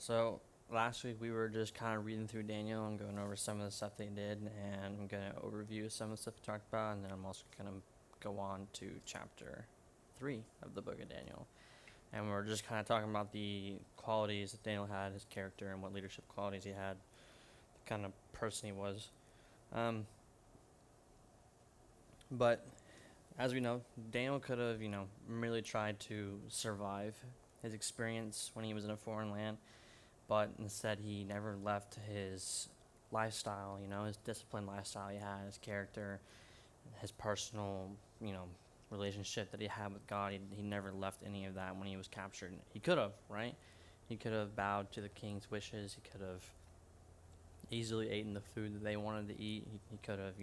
So last week we were just kind of reading through Daniel and going over some of the stuff they did, and I'm gonna overview some of the stuff we talked about, and then I'm also gonna go on to chapter 3 of the book of Daniel, and we're just kind of talking about the qualities that Daniel had, his character, and what leadership qualities he had, the kind of person he was. Um, but as we know, Daniel could have, merely tried to survive his experience when he was in a foreign land, but instead he never left his lifestyle, his disciplined lifestyle he had, his character, his personal, relationship that he had with God. He never left any of that when he was captured. He could have, right? He could have bowed to the king's wishes. He could have easily eaten the food that they wanted to eat. He could have,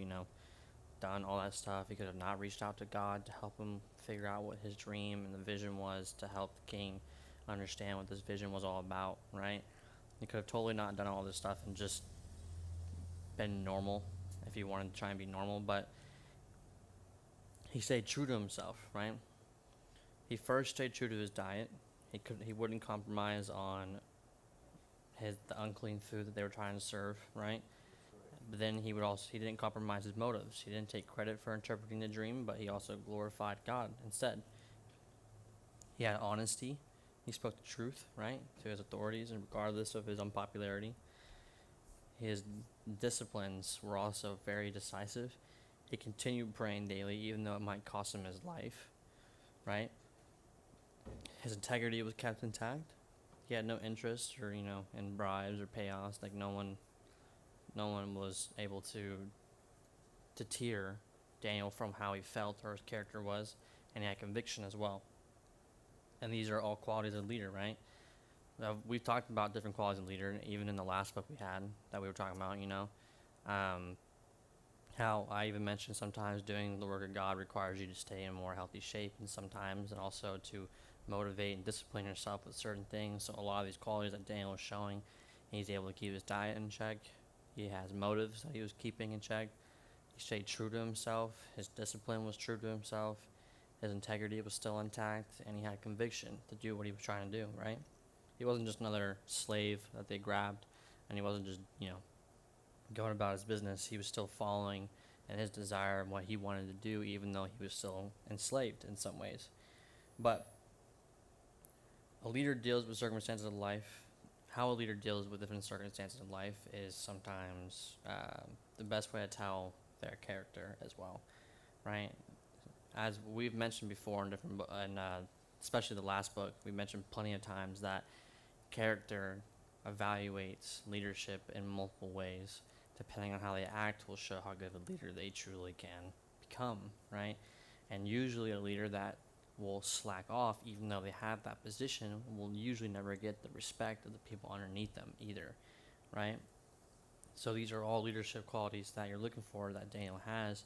done all that stuff. He could have not reached out to God to help him figure out what his dream and the vision was, to help the king understand what this vision was all about, right? He could have totally not done all this stuff and just been normal if he wanted to try and be normal, but he stayed true to himself, right? He first stayed true to his diet. He wouldn't compromise on the unclean food that they were trying to serve, right? But then he didn't compromise his motives. He didn't take credit for interpreting the dream, but he also glorified God instead. He had honesty. He spoke the truth, right, to his authorities, and regardless of his unpopularity. His disciplines were also very decisive. He continued praying daily, even though it might cost him his life, right? His integrity was kept intact. He had no interest or, in bribes or payoffs. Like no one was able to deter Daniel from how he felt or his character was, and he had conviction as well. And these are all qualities of a leader, right? We've talked about different qualities of leader, even in the last book we had that we were talking about, how I even mentioned sometimes doing the work of God requires you to stay in a more healthy shape, and sometimes, and also to motivate and discipline yourself with certain things. So a lot of these qualities that Daniel was showing, he's able to keep his diet in check. He has motives that he was keeping in check. He stayed true to himself. His discipline was true to himself. His integrity was still intact, and he had conviction to do what he was trying to do, right? He wasn't just another slave that they grabbed, and he wasn't just, going about his business. He was still following in his desire and what he wanted to do, even though he was still enslaved in some ways. But a leader deals with circumstances of life. How a leader deals with different circumstances of life is sometimes the best way to tell their character as well, right? As we've mentioned before in different, especially the last book, we mentioned plenty of times that character evaluates leadership in multiple ways. Depending on how they act will show how good of a leader they truly can become, right? And usually a leader that will slack off, even though they have that position, will usually never get the respect of the people underneath them either, right? So these are all leadership qualities that you're looking for that Daniel has,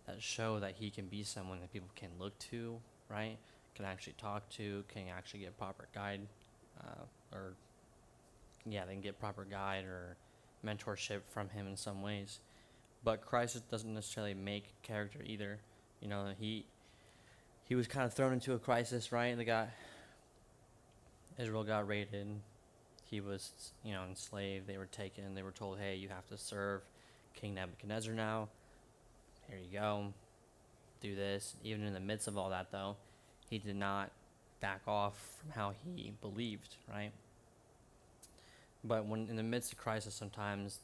that show that he can be someone that people can look to, right? Can actually talk to, can actually get proper guide, they can get proper guide or mentorship from him in some ways. But crisis doesn't necessarily make character either. He was kind of thrown into a crisis, right? Israel got raided. He was, enslaved. They were taken. They were told, hey, you have to serve King Nebuchadnezzar now. Here you go. Do this. Even in the midst of all that, though, he did not back off from how he believed, right? But when in the midst of crisis, sometimes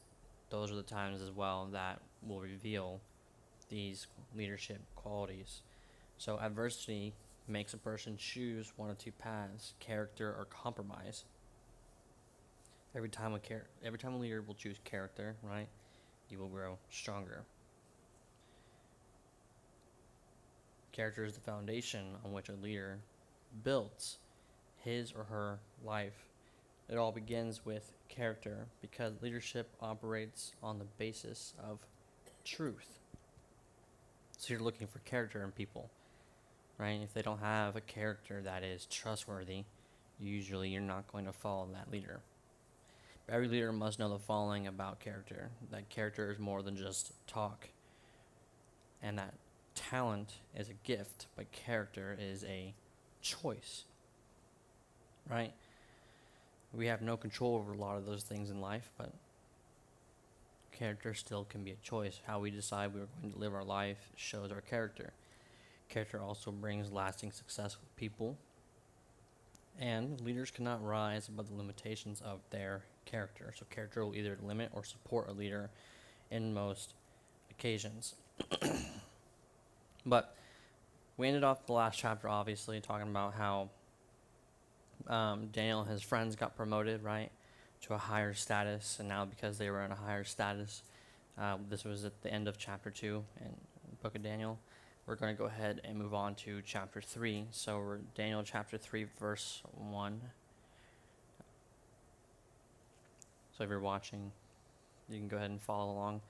those are the times as well that will reveal these leadership qualities. So adversity makes a person choose one of two paths: character or compromise. Every time a leader will choose character, right, he will grow stronger. Character is the foundation on which a leader builds his or her life. It all begins with character, because leadership operates on the basis of truth. So you're looking for character in people, right? If they don't have a character that is trustworthy, usually you're not going to follow that leader. But every leader must know the following about character: that character is more than just talk, and that talent is a gift, but character is a choice, right? We have no control over a lot of those things in life, but character still can be a choice. How we decide we're going to live our life shows our character. Character also brings lasting success with people, and leaders cannot rise above the limitations of their character. So character will either limit or support a leader in most occasions. But we ended off the last chapter, obviously, talking about how Daniel and his friends got promoted, right, to a higher status, and now because they were in a higher status, this was at the end of chapter 2 in the book of Daniel. We're going to go ahead and move on to chapter 3. So we're Daniel chapter 3, verse 1. So if you're watching, you can go ahead and follow along.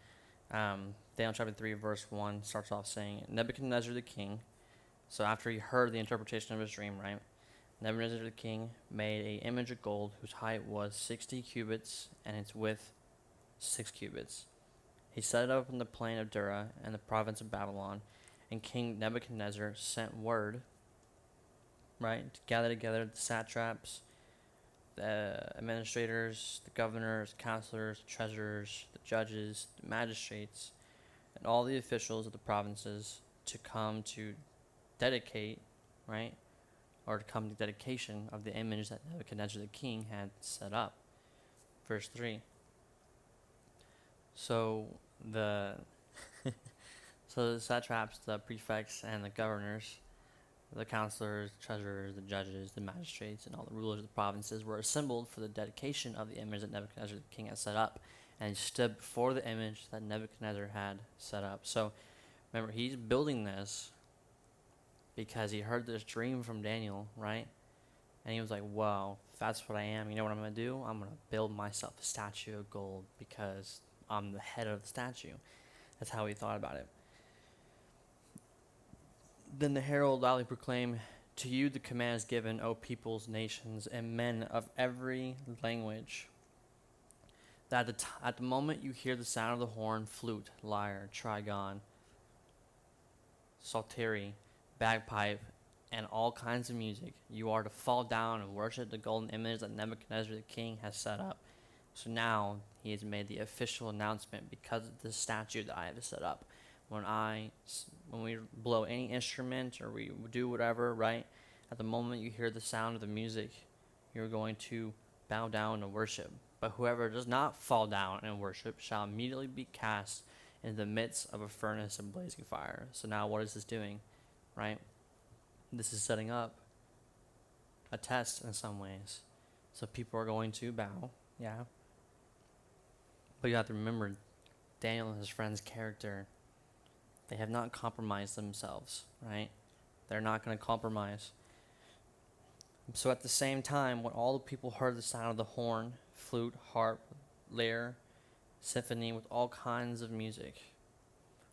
Daniel chapter 3, verse 1 starts off saying, Nebuchadnezzar the king, so after he heard the interpretation of his dream, right, Nebuchadnezzar the king made an image of gold whose height was 60 cubits and its width 6 cubits. He set it up in the plain of Dura in the province of Babylon, and King Nebuchadnezzar sent word, right, to gather together the satraps, the administrators, the governors, counselors, treasurers, the judges, the magistrates, and all the officials of the provinces to come to dedicate, right, or to come to dedication of the image that Nebuchadnezzar the king had set up. Verse 3. So the satraps, the prefects, and the governors, the counselors, treasurers, the judges, the magistrates, and all the rulers of the provinces were assembled for the dedication of the image that Nebuchadnezzar the king had set up, and he stood before the image that Nebuchadnezzar had set up. So remember, he's building this because he heard this dream from Daniel, right? And he was like, wow, if that's what I am, you know what I'm going to do? I'm going to build myself a statue of gold because I'm the head of the statue. That's how he thought about it. Then the herald loudly proclaimed, to you the command is given, O peoples, nations, and men of every language, that at the moment you hear the sound of the horn, flute, lyre, trigon, psaltery, bagpipe, and all kinds of music, you are to fall down and worship the golden image that Nebuchadnezzar the king has set up. So now he has made the official announcement because of the statue that I have set up. When we blow any instrument or we do whatever, right, at the moment you hear the sound of the music, you're going to bow down and worship. But whoever does not fall down and worship shall immediately be cast in the midst of a furnace of blazing fire. So now what is this doing, right? This is setting up a test in some ways. So people are going to bow, yeah. But you have to remember, Daniel and his friend's character, they have not compromised themselves, right? They're not going to compromise. So at the same time, when all the people heard the sound of the horn, flute, harp, lyre, symphony with all kinds of music,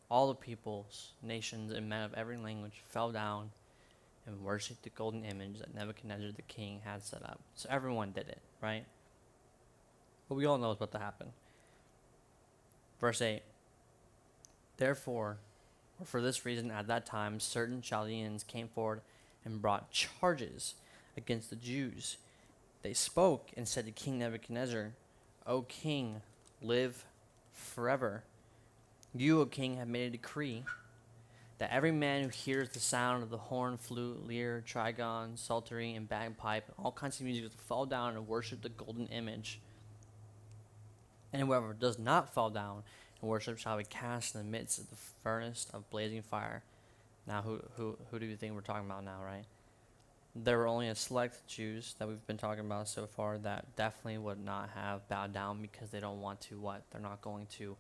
all the peoples, nations, and men of every language fell down and worshipped the golden image that Nebuchadnezzar the king had set up. So everyone did it, right? But we all know what's about to happen. Verse 8. Therefore, or for this reason, at that time, certain Chaldeans came forward and brought charges against the Jews. They spoke and said to King Nebuchadnezzar, O king, live forever. You, O king, have made a decree that every man who hears the sound of the horn, flute, lyre, trigon, psaltery, and bagpipe, and all kinds of music, will fall down and worship the golden image. And whoever does not fall down and worship shall be cast in the midst of the furnace of blazing fire. Now, who do you think we're talking about now, right? There were only a select Jews that we've been talking about so far that definitely would not have bowed down because they don't want to what? They're not going to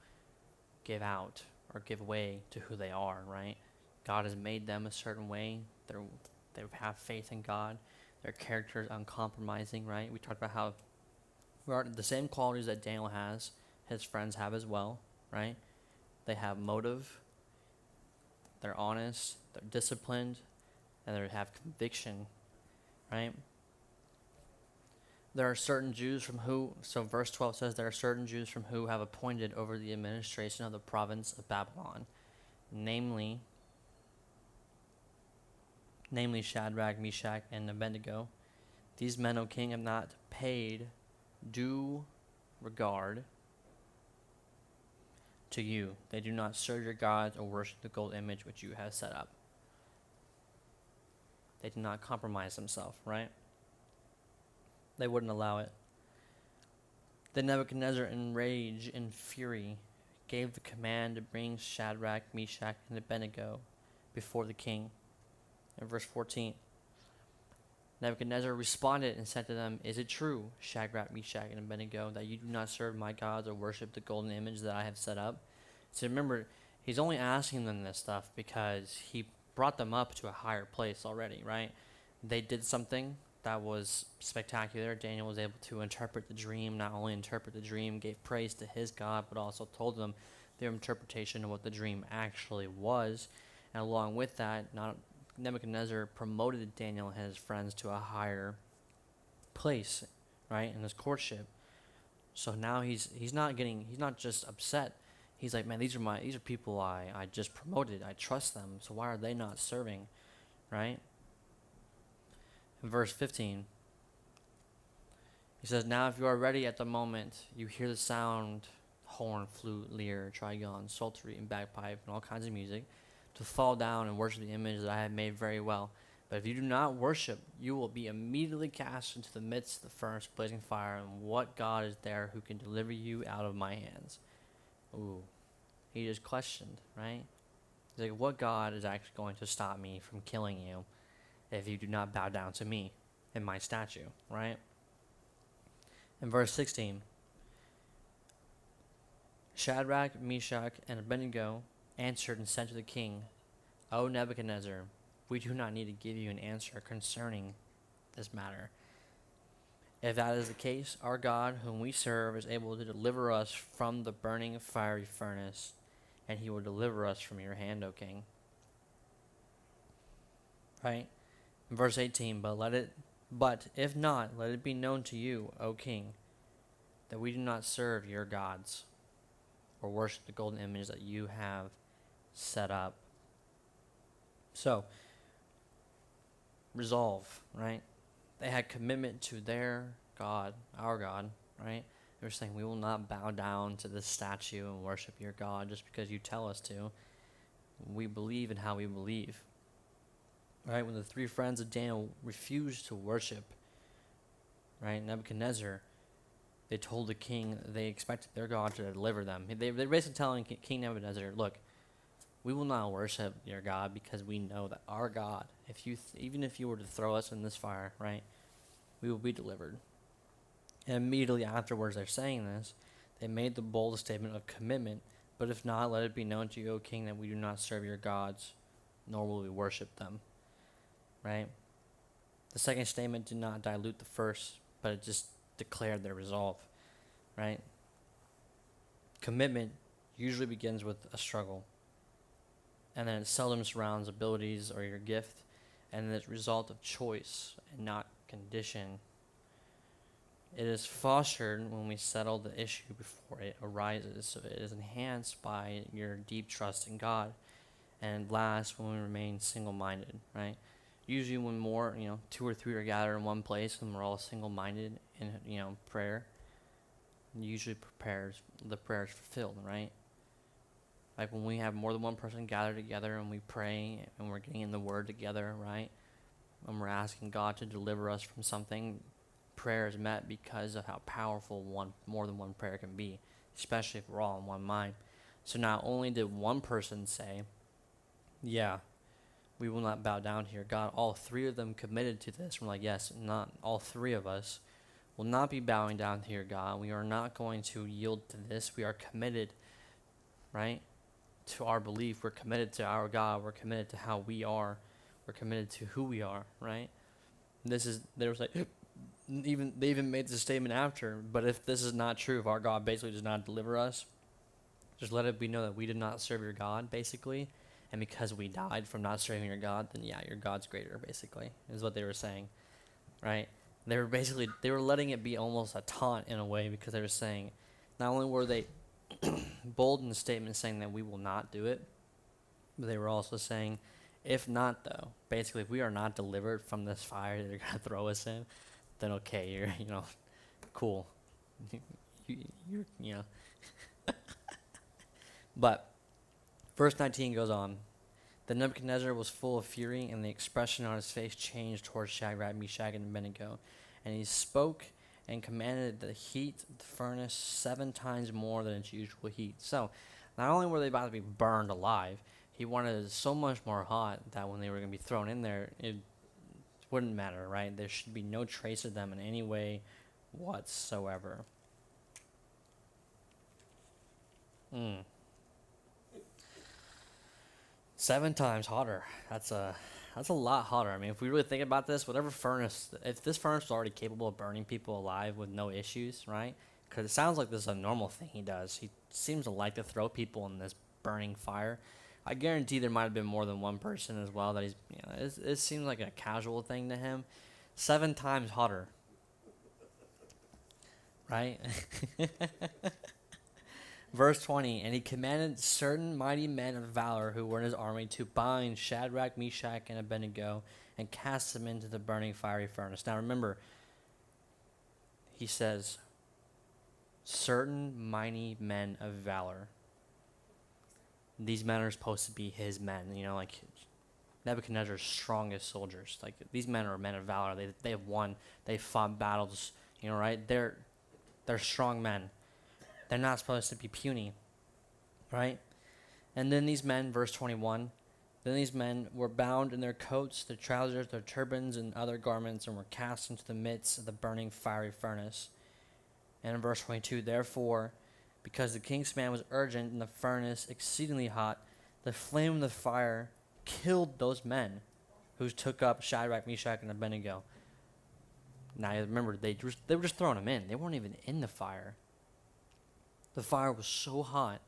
give out or give way to who they are, right? God has made them a certain way. They have faith in God. Their character is uncompromising, right? We talked about how we are the same qualities that Daniel has, his friends have as well, right? They have motive, they're honest, they're disciplined, and they have conviction, right? There are certain Jews so verse 12 says, there are certain Jews from who have appointed over the administration of the province of Babylon, namely Shadrach, Meshach, and Abednego. These men, O king, have not paid due regard to you. They do not serve your gods or worship the gold image which you have set up. They did not compromise themselves, right? They wouldn't allow it. Then Nebuchadnezzar, in rage and fury, gave the command to bring Shadrach, Meshach, and Abednego before the king. In verse 14, Nebuchadnezzar responded and said to them, "Is it true, Shadrach, Meshach, and Abednego, that you do not serve my gods or worship the golden image that I have set up?" So remember, he's only asking them this stuff because he brought them up to a higher place already, right? They did something that was spectacular. Daniel was able to interpret the dream, not only interpret the dream, gave praise to his God, but also told them their interpretation of what the dream actually was. And along with that, Nebuchadnezzar promoted Daniel and his friends to a higher place, right, in his courtship. So now he's not just upset. He's like, man, these are people I just promoted. I trust them. So why are they not serving, right? In verse 15, he says, "Now if you are ready at the moment, you hear the sound, horn, flute, lyre, trigon, psaltery, and bagpipe, and all kinds of music, to fall down and worship the image that I have made very well. But if you do not worship, you will be immediately cast into the midst of the furnace of blazing fire, and what God is there who can deliver you out of my hands?" Ooh, he just questioned, right? He's like, what God is actually going to stop me from killing you if you do not bow down to me and my statue, right? In verse 16, Shadrach, Meshach, and Abednego answered and said to the king, "O Nebuchadnezzar, we do not need to give you an answer concerning this matter. If that is the case, our God, whom we serve, is able to deliver us from the burning fiery furnace, and he will deliver us from your hand, O king." Right? In verse 18, but if not, let it be known to you, O king, that we do not serve your gods or worship the golden image that you have set up. So, resolve, right? They had commitment to their God, our God, right? They were saying, we will not bow down to this statue and worship your God just because you tell us to. We believe in how we believe. Right? When the three friends of Daniel refused to worship, right, Nebuchadnezzar, they told the king they expected their God to deliver them. They're basically telling King Nebuchadnezzar, look, we will not worship your God because we know that our God, even if you were to throw us in this fire, right, we will be delivered. And immediately afterwards they're saying this, they made the bold statement of commitment, but if not, let it be known to you, O king, that we do not serve your gods, nor will we worship them. Right? The second statement did not dilute the first, but it just declared their resolve. Right? Commitment usually begins with a struggle, and then it seldom surrounds abilities or your gift, and it's a result of choice and not condition. It is fostered when we settle the issue before it arises, so it is enhanced by your deep trust in God, and last when we remain single-minded, right? Usually when more, 2 or 3 are gathered in one place and we're all single-minded in, prayer, usually the prayer is fulfilled, right? Like when we have more than one person gathered together and we pray and we're getting in the Word together, right? When we're asking God to deliver us from something, prayer is met because of how powerful more than one prayer can be, especially if we're all in one mind. So not only did one person say, yeah, we will not bow down to your God, all 3 of them committed to this. We're like, yes, not all 3 of us will not be bowing down to your God. We are not going to yield to this. We are committed, right, to our belief. We're committed to our God. We're committed to how we are. We're committed to who we are, right? They was like, they even made the statement after, but if this is not true, if our God basically does not deliver us, just let it be known that we did not serve your God, basically, and because we died from not serving your God, then yeah, your God's greater, basically, is what they were saying, right? They were letting it be almost a taunt in a way, because they were saying, not only were they bold in the statement saying that we will not do it, but they were also saying, if not though, basically if we are not delivered from this fire that they're going to throw us in, then okay, you're, cool. you know. But verse 19 goes on. Then Nebuchadnezzar was full of fury, and the expression on his face changed towards Shadrach, Meshach, and Abednego. And he spoke and commanded the heat of the furnace 7 times more than its usual heat. So, not only were they about to be burned alive, he wanted it so much more hot that when they were going to be thrown in there, it wouldn't matter, right? There should be no trace of them in any way whatsoever. 7 times hotter. That's a lot hotter. I mean, if we really think about this, if this furnace was already capable of burning people alive with no issues, right? Because it sounds like this is a normal thing he does. He seems to like to throw people in this burning fire. I guarantee there might have been more than one person as well that it seems like a casual thing to him. 7 times hotter, right? Verse 20, and he commanded certain mighty men of valor who were in his army to bind Shadrach, Meshach, and Abednego and cast them into the burning fiery furnace. Now remember, he says, certain mighty men of valor. These men are supposed to be his men, like Nebuchadnezzar's strongest soldiers. Like, these men are men of valor. They have won. They've fought battles, right? They're strong men. They're not supposed to be puny, right? And then these men, verse 21, then these men were bound in their coats, their trousers, their turbans, and other garments, and were cast into the midst of the burning fiery furnace. And in verse 22, therefore, because the king's command was urgent and the furnace exceedingly hot, the flame of the fire killed those men who took up Shadrach, Meshach, and Abednego. Now remember, they were just throwing them in. They weren't even in the fire. The fire was so hot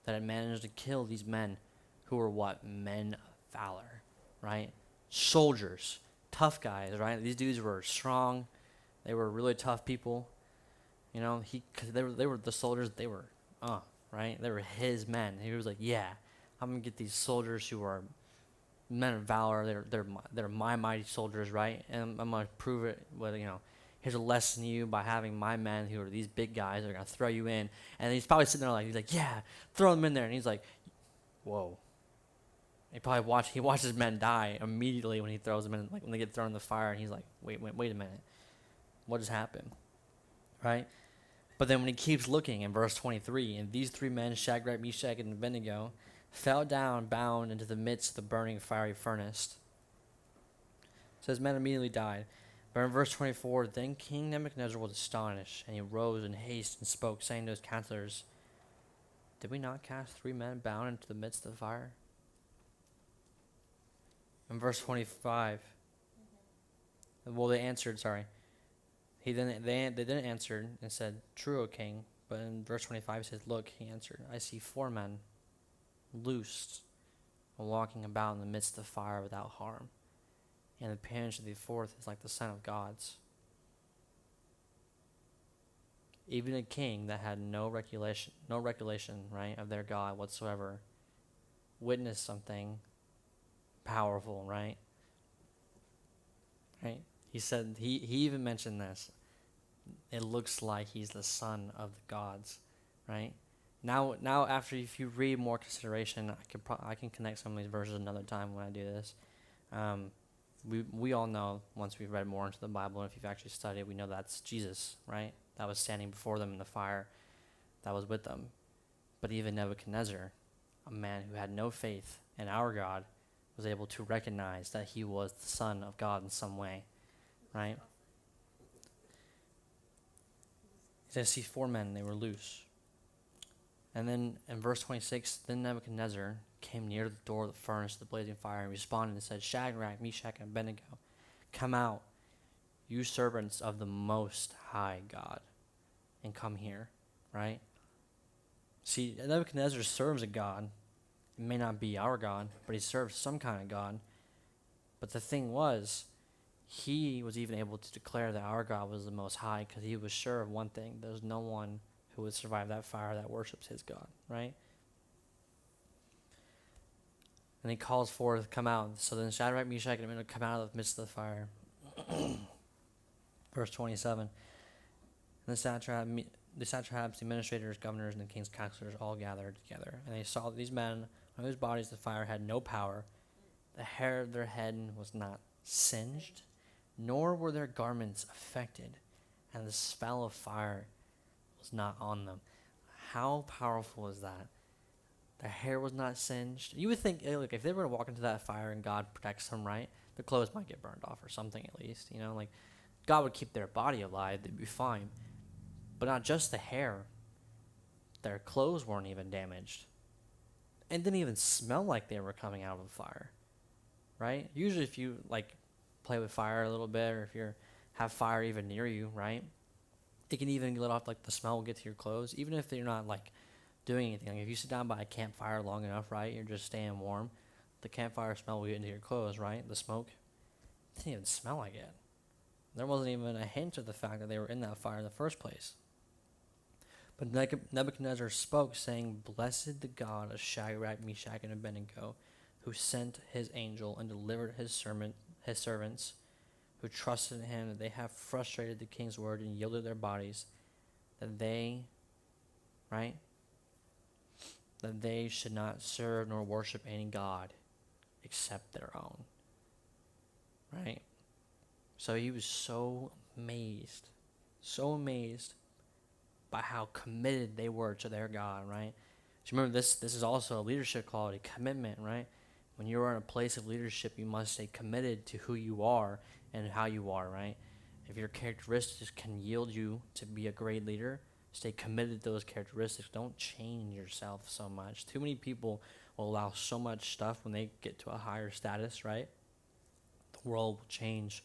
that it managed to kill these men who were what? Men of valor, right? Soldiers, tough guys, right? These dudes were strong. They were really tough people. Cause they were the soldiers. They were, right? They were his men. He was like, yeah, I'm gonna get these soldiers who are men of valor. They're my mighty soldiers, right? And I'm gonna prove it with, here's a lesson to you by having my men who are these big guys that are going to throw you in. And he's probably sitting there he's like, yeah, throw them in there. And he's like, whoa. He watches men die immediately when he throws them in, like when they get thrown in the fire. And he's like, wait a minute. What just happened? Right? But then when he keeps looking in verse 23, and these 3 men, Shadrach, Meshach, and Abednego, fell down bound into the midst of the burning fiery furnace. It says men immediately died. But in verse 24, then King Nebuchadnezzar was astonished, and he rose in haste and spoke, saying to his counselors, did we not cast 3 men bound into the midst of the fire? In verse 25, well, they answered, they didn't answer and said, true, O king. But in verse 25 it says, look, he answered, I see 4 men loosed and walking about in the midst of the fire without harm. And the appearance of the 4th is like the Son of God's. Even a king that had no recollection, right, of their God whatsoever, witnessed something powerful, right? Right? He said, he even mentioned this. It looks like he's the son of the gods, right? Now, after if you read more consideration, I can connect some of these verses another time when I do this. We all know, once we've read more into the Bible, and if you've actually studied, we know that's Jesus, right? That was standing before them in the fire, that was with them. But even Nebuchadnezzar, a man who had no faith in our God, was able to recognize that he was the Son of God in some way, right? He says, see 4 men, they were loose. And then in verse 26, then Nebuchadnezzar came near to the door of the furnace of the blazing fire and responded and said, Shadrach, Meshach, and Abednego, come out, you servants of the Most High God, and come here, right? See, Nebuchadnezzar serves a God. It may not be our God, but he serves some kind of God. But the thing was, he was even able to declare that our God was the Most High because he was sure of one thing. There's no one who would survive that fire that worships his God, right? And he calls forth, come out. So then Shadrach, Meshach, and Abednego come out of the midst of the fire. Verse 27. And the satraps, the administrators, governors, and the king's counselors all gathered together, and they saw that these men, on whose bodies the fire had no power, the hair of their head was not singed, nor were their garments affected, and the smell of fire was not on them. How powerful is that? Their hair was not singed. You would think, like, if they were to walk into that fire and God protects them, right, their clothes might get burned off or something at least. Like God would keep their body alive; they'd be fine. But not just the hair. Their clothes weren't even damaged, and didn't even smell like they were coming out of a fire. Right? Usually, if you like play with fire a little bit, or if you have fire even near you, right, it can even let off, like, the smell will get to your clothes, even if you're not like doing anything. Like if you sit down by a campfire long enough, right, you're just staying warm, the campfire smell will get into your clothes, right? The smoke, it didn't even smell like it. There wasn't even a hint of the fact that they were in that fire in the first place. But Nebuchadnezzar spoke, saying, "Blessed the God of Shadrach, Meshach, and Abednego, who sent his angel and delivered his servants, who trusted in him, that they have frustrated the king's word and yielded their bodies, that they, right, that they should not serve nor worship any god except their own." Right? So he was so amazed by how committed they were to their God, right? So remember, this is also a leadership quality, commitment, right? When you're in a place of leadership, you must stay committed to who you are and how you are, right? If your characteristics can yield you to be a great leader, stay committed to those characteristics. Don't change yourself so much. Too many people will allow so much stuff when they get to a higher status, right? The world will change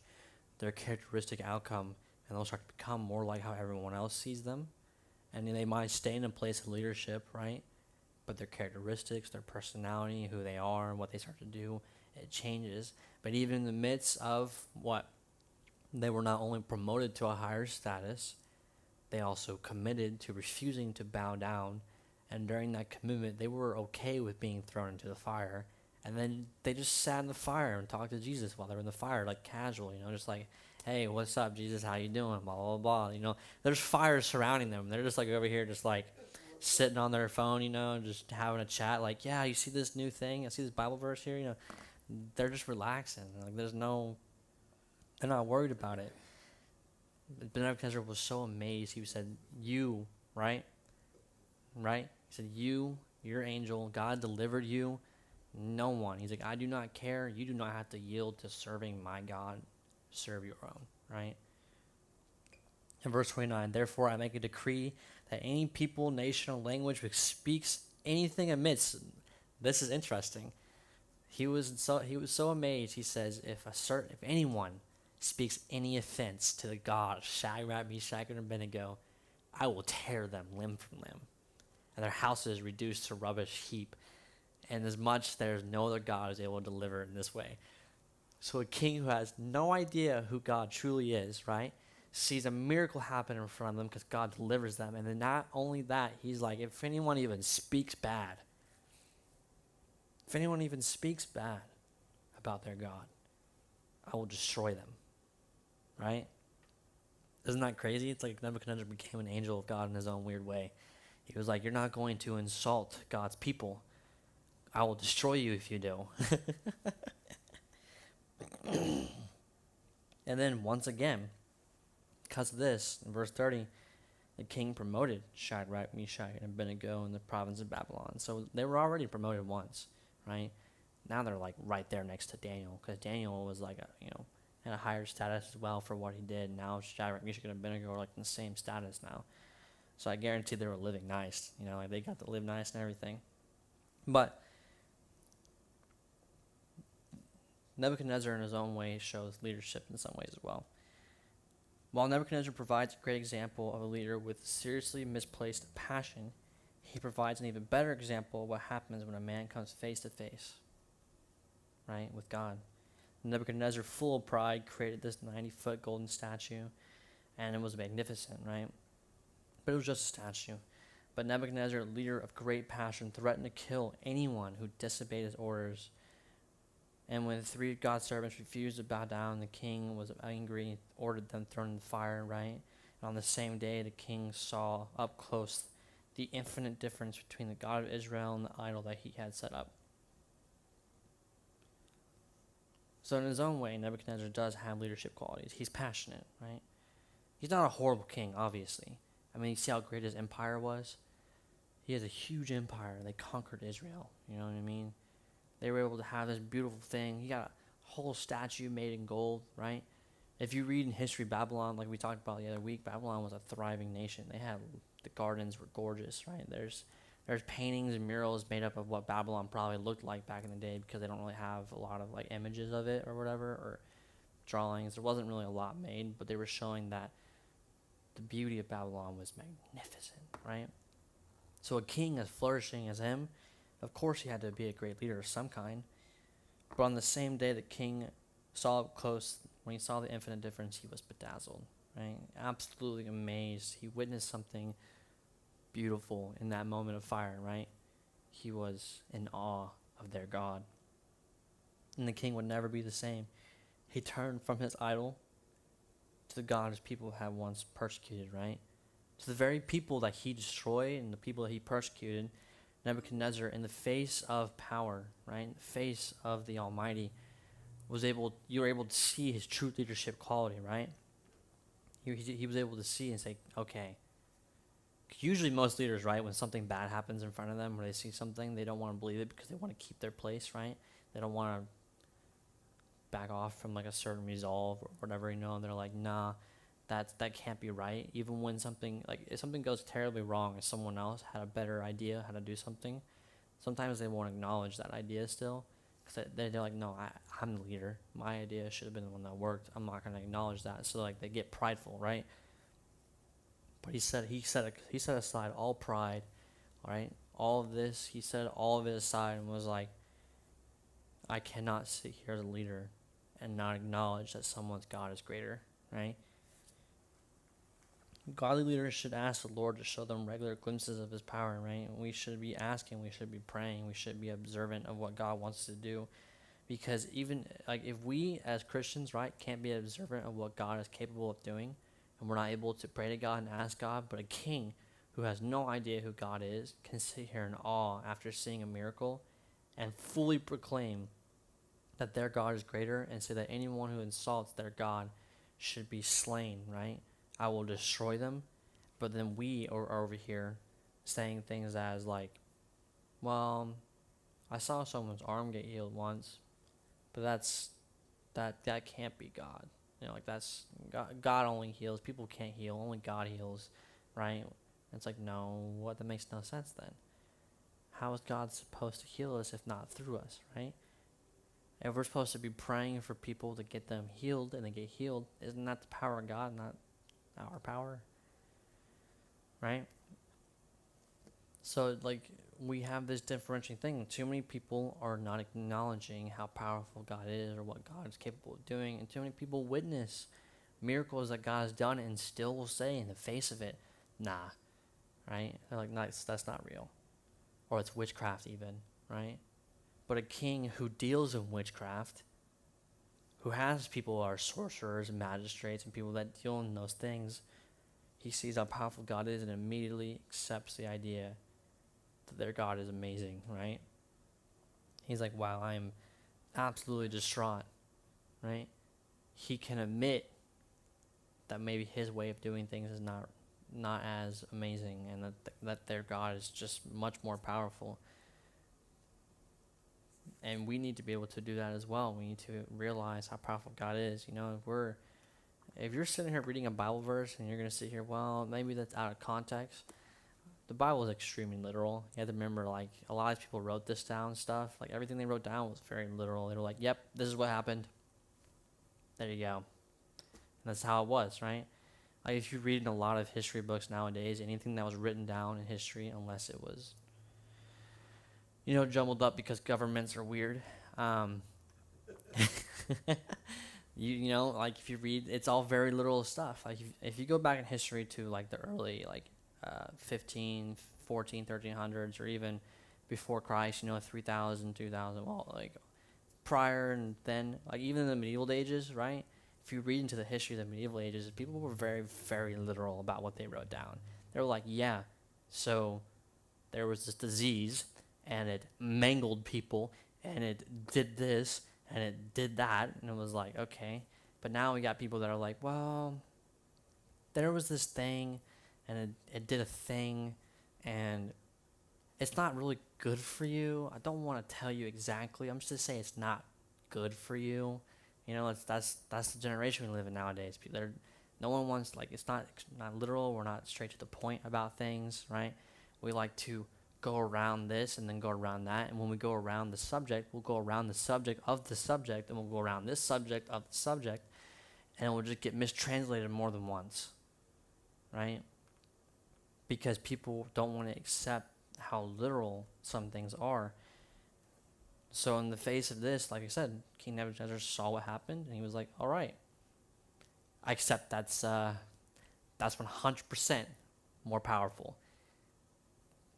their characteristic outcome, and they'll start to become more like how everyone else sees them. And they might stay in a place of leadership, right? But their characteristics, their personality, who they are, and what they start to do, it changes. But even in the midst of what? They were not only promoted to a higher status, they also committed to refusing to bow down. And during that commitment, they were okay with being thrown into the fire. And then they just sat in the fire and talked to Jesus while they were in the fire, like casual, just like, "Hey, what's up, Jesus? How you doing?" Blah, blah, blah. There's fire surrounding them. They're just like over here, just like sitting on their phone, just having a chat. Like, "Yeah, you see this new thing? I see this Bible verse here." They're just relaxing. Like, they're not worried about it. But Nebuchadnezzar was so amazed. He said, "You, right? Right?" He said, your angel, God delivered you. No one. He's like, "I do not care. You do not have to yield to serving my God. Serve your own," right? In verse 29, "Therefore I make a decree that any people, nation, or language which speaks anything amiss." This is interesting. He was so amazed. He says, if anyone speaks any offense to the God of Shadrach, Meshach, and Abednego, I will tear them limb from limb, and their houses reduced to rubbish heap. And as much there is no other God is able to deliver in this way. So a king who has no idea who God truly is, right, sees a miracle happen in front of them because God delivers them. And then not only that, he's like, if anyone even speaks bad about their God, I will destroy them, right? Isn't that crazy? It's like Nebuchadnezzar became an angel of God in his own weird way. He was like, "You're not going to insult God's people. I will destroy you if you do." And then once again, because of this, in verse 30, the king promoted Shadrach, Meshach, and Abednego in the province of Babylon. So they were already promoted once, right? Now they're like right there next to Daniel, because Daniel was like had a higher status as well for what he did. Now Shadrach, Meshach, and Abednego are like in the same status now. So I guarantee they were living nice. Like they got to live nice and everything. But Nebuchadnezzar in his own way shows leadership in some ways as well. While Nebuchadnezzar provides a great example of a leader with seriously misplaced passion, he provides an even better example of what happens when a man comes face to face, right, with God. Nebuchadnezzar, full of pride, created this 90-foot golden statue, and it was magnificent, right? But it was just a statue. But Nebuchadnezzar, a leader of great passion, threatened to kill anyone who disobeyed his orders. And when 3 of God's servants refused to bow down, the king was angry, ordered them thrown in the fire, right? And on the same day, the king saw up close the infinite difference between the God of Israel and the idol that he had set up. So in his own way, Nebuchadnezzar does have leadership qualities. He's passionate, right? He's not a horrible king, obviously. I mean, you see how great his empire was? He has a huge empire. They conquered Israel, you know what I mean? They were able to have this beautiful thing. He got a whole statue made in gold, right? If you read in history, Babylon, like we talked about the other week, Babylon was a thriving nation. They had, the gardens were gorgeous, right? There's paintings and murals made up of what Babylon probably looked like back in the day, because they don't really have a lot of like images of it or whatever, or drawings. There wasn't really a lot made, but they were showing that the beauty of Babylon was magnificent, right? So a king as flourishing as him, of course he had to be a great leader of some kind. But on the same day the king saw up close, when he saw the infinite difference, he was bedazzled, right? Absolutely amazed. He witnessed something beautiful in that moment of fire, right? He was in awe of their God. And the king would never be the same. He turned from his idol to the God his people had once persecuted, right? To the very people that he destroyed and the people that he persecuted, Nebuchadnezzar, in the face of power, right, in the face of the Almighty, you were able to see his true leadership quality, right? He was able to see and say, okay. Usually most leaders, right, when something bad happens in front of them, or they see something, they don't want to believe it because they want to keep their place, right? They don't want to back off from like a certain resolve or whatever, you know, and they're like, nah, that can't be right. Even when if something goes terribly wrong and someone else had a better idea how to do something, sometimes they won't acknowledge that idea still, because they're like, no, I'm the leader. My idea should have been the one that worked. I'm not going to acknowledge that. So like they get prideful, right? But he set aside all pride, all right? All of this, he set all of it aside and was like, I cannot sit here as a leader and not acknowledge that someone's God is greater, right? Godly leaders should ask the Lord to show them regular glimpses of his power, right? We should be asking, we should be praying, we should be observant of what God wants to do. Because even like if we as Christians, right, can't be observant of what God is capable of doing, and we're not able to pray to God and ask God, but a king who has no idea who God is can sit here in awe after seeing a miracle and fully proclaim that their God is greater, and say that anyone who insults their God should be slain, right? I will destroy them. But then we are over here saying things as like, well, I saw someone's arm get healed once, but that can't be God. You know, like that's God only heals. People can't heal. Only God heals, right? And it's like, no, that makes no sense then. How is God supposed to heal us if not through us, right? If we're supposed to be praying for people to get them healed and they get healed, isn't that the power of God, not our power? Right? So, like, we have this differentiating thing. Too many people are not acknowledging how powerful God is or what God is capable of doing. And too many people witness miracles that God has done and still will say in the face of it, nah, right? They're like, nice, that's not real. Or it's witchcraft even, right? But a king who deals in witchcraft, who has people who are sorcerers and magistrates and people that deal in those things, he sees how powerful God is and immediately accepts the idea that their God is amazing, right? He's like, wow, I am absolutely distraught, right? He can admit that maybe his way of doing things is not as amazing, and that their God is just much more powerful. And we need to be able to do that as well. We need to realize how powerful God is. You know, if you're sitting here reading a Bible verse and you're going to sit here, well, maybe that's out of context. The Bible is extremely literal. You have to remember, like, a lot of people wrote this down and stuff. Like, everything they wrote down was very literal. They were like, yep, this is what happened. There you go. And that's how it was, right? Like, if you read in a lot of history books nowadays, anything that was written down in history, unless it was, jumbled up because governments are weird. Like if you read, it's all very literal stuff. Like if you go back in history to like the early 15, 14, 1300s, or even before Christ, 3000, 2000, well, like prior and then, like even in the medieval ages, right? if you read into the history of the medieval ages, people were very, very literal about what they wrote down. They were like, yeah, so there was this disease, and it mangled people, and it did this, and it did that, and it was like, okay. But now we got people that are like, well, there was this thing, and it did a thing, and it's not really good for you. I don't want to tell you exactly. I'm just going to say it's not good for you. You know, that's the generation we live in nowadays. No one wants, like, it's not literal. We're not straight to the point about things, right? We like to go around this and then go around that. And when we go around the subject, we'll go around the subject of the subject, and we'll go around this subject of the subject, and it will just get mistranslated more than once, right? Because people don't want to accept how literal some things are. So in the face of this, like I said, King Nebuchadnezzar saw what happened, and he was like, all right, I accept that's 100% more powerful.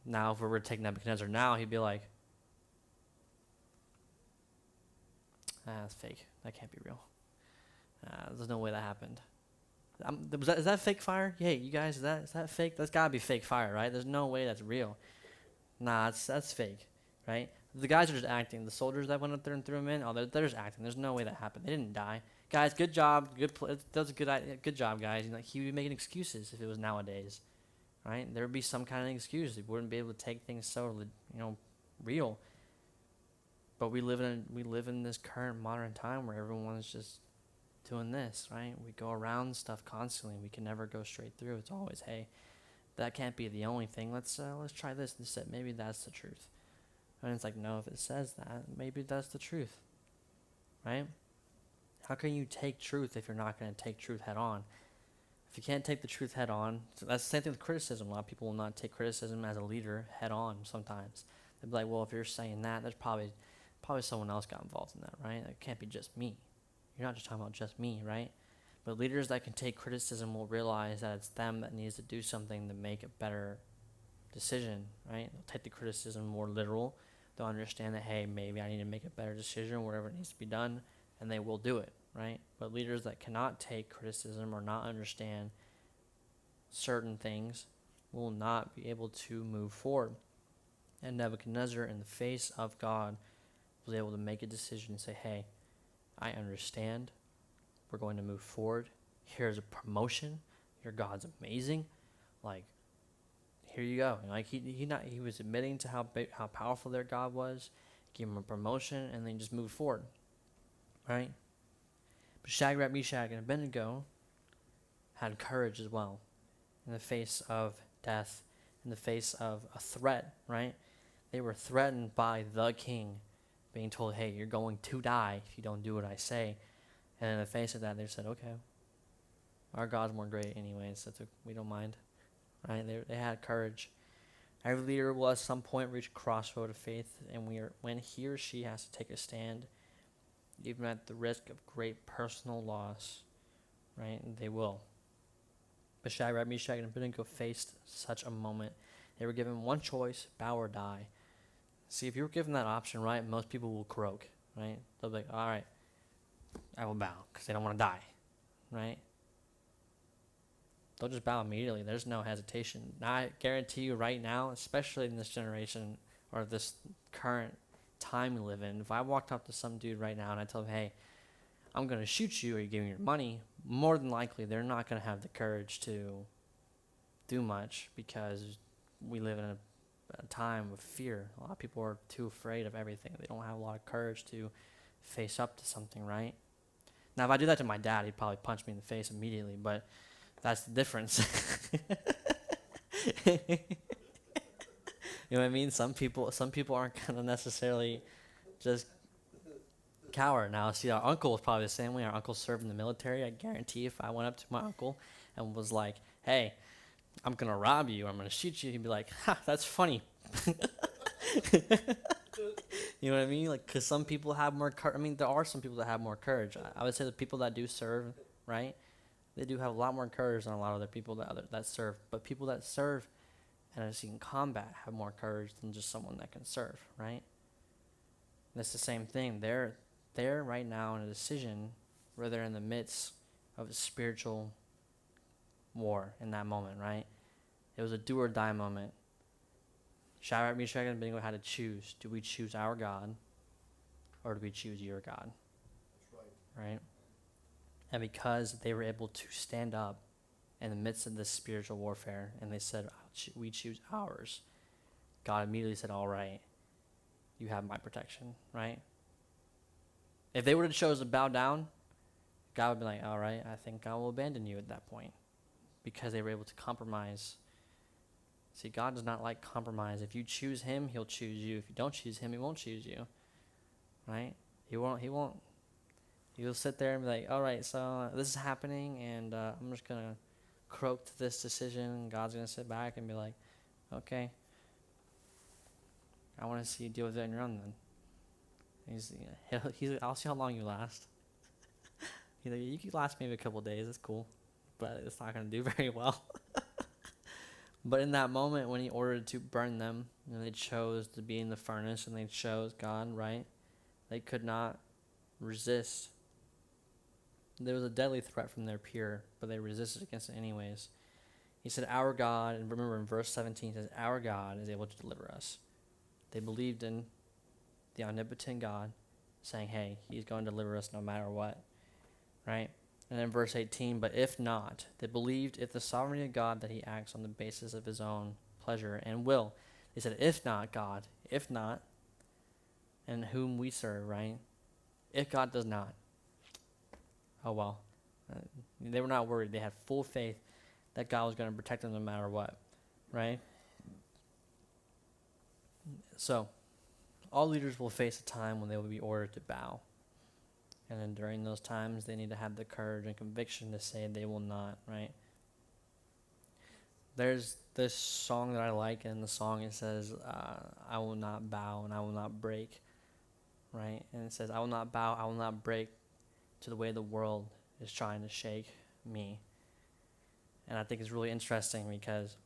Now, if we were to take Nebuchadnezzar now, he'd be like, that's fake. That can't be real. There's no way that happened. Is that fake fire? Yeah, you guys, is that fake? That's gotta be fake fire, right? There's no way that's real. Nah, that's fake, right? The guys are just acting. The soldiers that went up there and threw him in, they're just acting. There's no way that happened. They didn't die. Guys, good job. That was a good job, guys. You know, he would be making excuses if it was nowadays, right? There would be some kind of excuse. He wouldn't be able to take things so, real. But we live in this current modern time where everyone's just doing this, right? We go around stuff constantly. We can never go straight through. It's always, hey, that can't be the only thing. Let's try this instead. Maybe that's the truth. And it's like, no, if it says that, maybe that's the truth, right? How can you take truth if you're not going to take truth head on? If you can't take the truth head on, so that's the same thing with criticism. A lot of people will not take criticism as a leader head on sometimes. They'll be like, well, if you're saying that, there's probably someone else got involved in that, right? It can't be just me. You're not just talking about just me, right? But leaders that can take criticism will realize that it's them that needs to do something to make a better decision, right? They'll take the criticism more literal. They'll understand that, hey, maybe I need to make a better decision, whatever needs to be done, and they will do it, right? But leaders that cannot take criticism or not understand certain things will not be able to move forward. And Nebuchadnezzar, in the face of God, was able to make a decision and say, hey, I understand. We're going to move forward. Here's a promotion. Your God's amazing. Like, here you go. Like he was admitting to how powerful their God was, gave him a promotion, and then just moved forward, right? But Shadrach, Meshach, and Abednego had courage as well, in the face of death, in the face of a threat, right? They were threatened by the king, being told, "Hey, you're going to die if you don't do what I say." And in the face of that, they said, "Okay, our God's more great, anyways. We don't mind." Right? They had courage. Every leader will at some point reach a crossroad of faith, and when he or she has to take a stand, even at the risk of great personal loss, right? They will. But Shadrach, Meshach, and Abednego faced such a moment. They were given one choice: bow or die. See, if you were given that option, right, most people will croak, right? They'll be like, all right, I will bow, because they don't want to die, right? They'll just bow immediately. There's no hesitation. Now, I guarantee you right now, especially in this generation or this current time we live in, if I walked up to some dude right now and I told him, hey, I'm going to shoot you or you give me your money, more than likely they're not going to have the courage to do much, because we live in a time of fear. A lot of people are too afraid of everything. They don't have a lot of courage to face up to something, right? Now, if I do that to my dad, he'd probably punch me in the face immediately, but that's the difference. You know what I mean? Some people aren't gonna necessarily just cower. Now, see, our uncle was probably the same way. Our uncle served in the military. I guarantee if I went up to my uncle and was like, "Hey, I'm gonna rob you, or I'm gonna shoot you," he'd be like, "Ha, that's funny." You know what I mean? Like, because some people have more courage. I mean, there are some people that have more courage. I would say the people that do serve, right? They do have a lot more courage than a lot of other people that serve. But people that serve and are seen in combat have more courage than just someone that can serve, right? And it's the same thing. They're right now in a decision where they're in the midst of a spiritual war in that moment, right? It was a do or die moment. Shadrach, Meshach, and Abednego had to choose. Do we choose our God, or do we choose your God? That's right. Right? And because they were able to stand up in the midst of this spiritual warfare, and they said, we choose ours, God immediately said, all right, you have my protection, right? If they would have chose to bow down, God would be like, all right, I think I will abandon you at that point, because they were able to compromise. See, God does not like compromise. If you choose him, he'll choose you. If you don't choose him, he won't choose you, right? He'll sit there and be like, all right, so this is happening, and I'm just going to croak to this decision. God's going to sit back and be like, okay, I want to see you deal with it on your own then. He's like, I'll see how long you last. He's like, you can last maybe a couple days, it's cool, but it's not going to do very well. But in that moment when he ordered to burn them, and they chose to be in the furnace, and they chose God, right? They could not resist. There was a deadly threat from their peer, but they resisted against it anyways. He said, our God, and remember in verse 17, it says, our God is able to deliver us. They believed in the omnipotent God, saying, hey, he's going to deliver us no matter what, right? And then verse 18, but if not, they believed if the sovereignty of God that he acts on the basis of his own pleasure and will. They said, if not God, if not, and whom we serve, right? If God does not, oh well. They were not worried. They had full faith that God was going to protect them no matter what, right? So, all leaders will face a time when they will be ordered to bow. And then during those times, they need to have the courage and conviction to say they will not, right? There's this song that I like, and the song it says, I will not bow and I will not break, right? And it says, I will not bow, I will not break to the way the world is trying to shake me. And I think it's really interesting because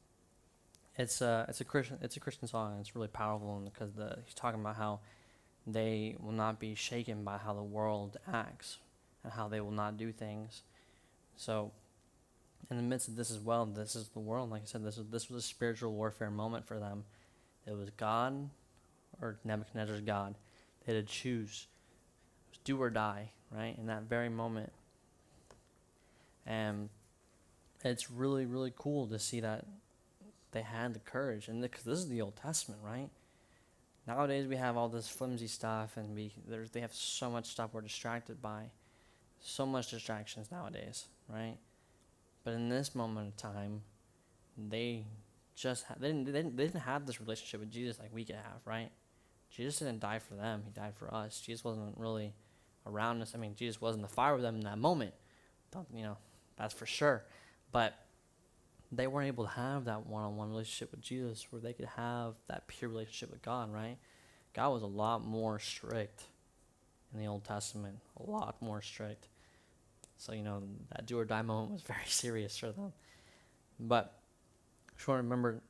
it's a Christian song, and it's really powerful, because he's talking about how they will not be shaken by how the world acts and how they will not do things. So in the midst of this as well, this is the world. Like I said, this was a spiritual warfare moment for them. It was God or Nebuchadnezzar's God. They had to choose. It was do or die, right? In that very moment. And it's really, really cool to see that they had the courage. And because this is the Old Testament, right? Nowadays we have all this flimsy stuff, and they have so much stuff we're distracted by. So much distractions nowadays, right? But in this moment of time, they didn't have this relationship with Jesus like we could have, right? Jesus didn't die for them; he died for us. Jesus wasn't really around us. I mean, Jesus was in the fire with them in that moment. That's for sure. But they weren't able to have that one-on-one relationship with Jesus where they could have that pure relationship with God, right? God was a lot more strict in the Old Testament, a lot more strict. So, that do or die moment was very serious for them. But just want to remember,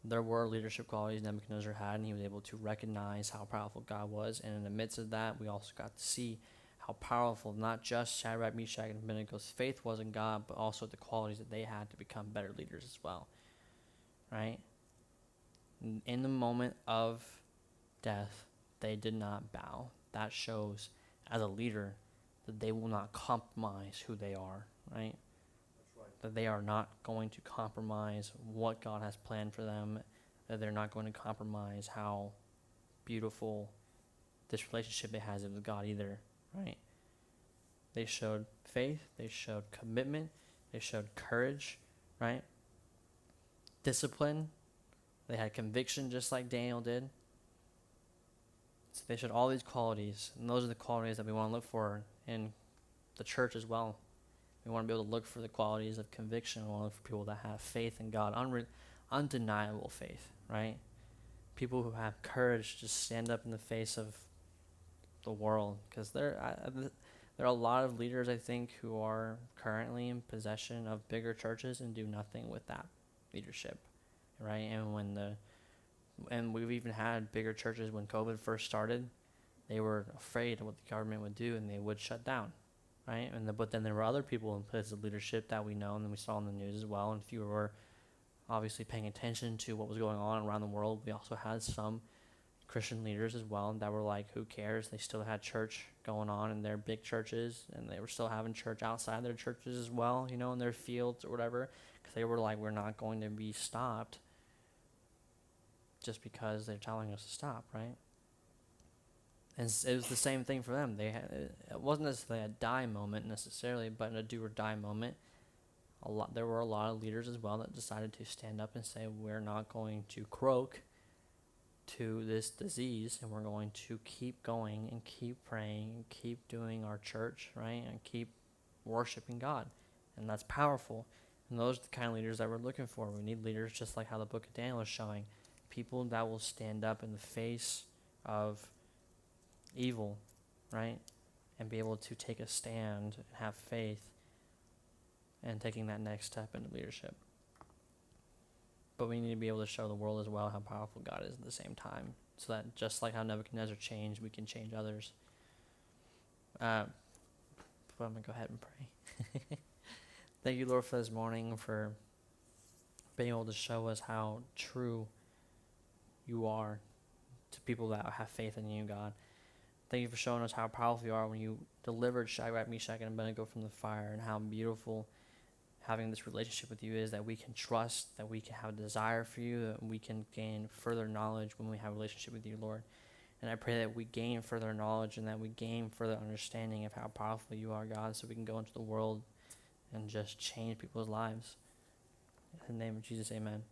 there were leadership qualities Nebuchadnezzar had, and he was able to recognize how powerful God was. And in the midst of that, we also got to see how powerful not just Shadrach, Meshach, and Abednego's faith was in God, but also the qualities that they had to become better leaders as well, right? In the moment of death, they did not bow. That shows, as a leader, that they will not compromise who they are, right? That's right. That they are not going to compromise what God has planned for them, that they're not going to compromise how beautiful this relationship they has with God either, right? They showed faith, they showed commitment, they showed courage, right? Discipline, they had conviction just like Daniel did. So they showed all these qualities, and those are the qualities that we want to look for in the church as well. We want to be able to look for the qualities of conviction. We want to look for people that have faith in God, undeniable faith, right? People who have courage to stand up in the face of the world, because there are a lot of leaders, I think, who are currently in possession of bigger churches and do nothing with that leadership, right? And we've even had bigger churches when COVID first started. They were afraid of what the government would do, and they would shut down, right? But then there were other people in places of leadership that we know and we saw in the news as well. And if you were obviously paying attention to what was going on around the world, we also had some Christian leaders as well that were like, who cares? They still had church going on in their big churches, and they were still having church outside their churches as well, in their fields or whatever, because they were like, we're not going to be stopped just because they're telling us to stop, right? And it was the same thing for them. It wasn't necessarily a die moment necessarily, but a do or die moment. There were a lot of leaders as well that decided to stand up and say, we're not going to croak to this disease, and we're going to keep going and keep praying and keep doing our church, right? And keep worshiping God. And that's powerful. And those are the kind of leaders that we're looking for. We need leaders just like how the book of Daniel is showing. People that will stand up in the face of evil, right? And be able to take a stand and have faith and taking that next step into leadership. But we need to be able to show the world as well how powerful God is at the same time, so that just like how Nebuchadnezzar changed, we can change others. But I'm going to go ahead and pray. Thank you, Lord, for this morning, for being able to show us how true you are to people that have faith in you, God. Thank you for showing us how powerful you are when you delivered Shadrach, Meshach, and Abednego from the fire, and how beautiful having this relationship with you is, that we can trust, that we can have a desire for you, that we can gain further knowledge when we have a relationship with you, Lord. And I pray that we gain further knowledge and that we gain further understanding of how powerful you are, God, so we can go into the world and just change people's lives. In the name of Jesus, amen.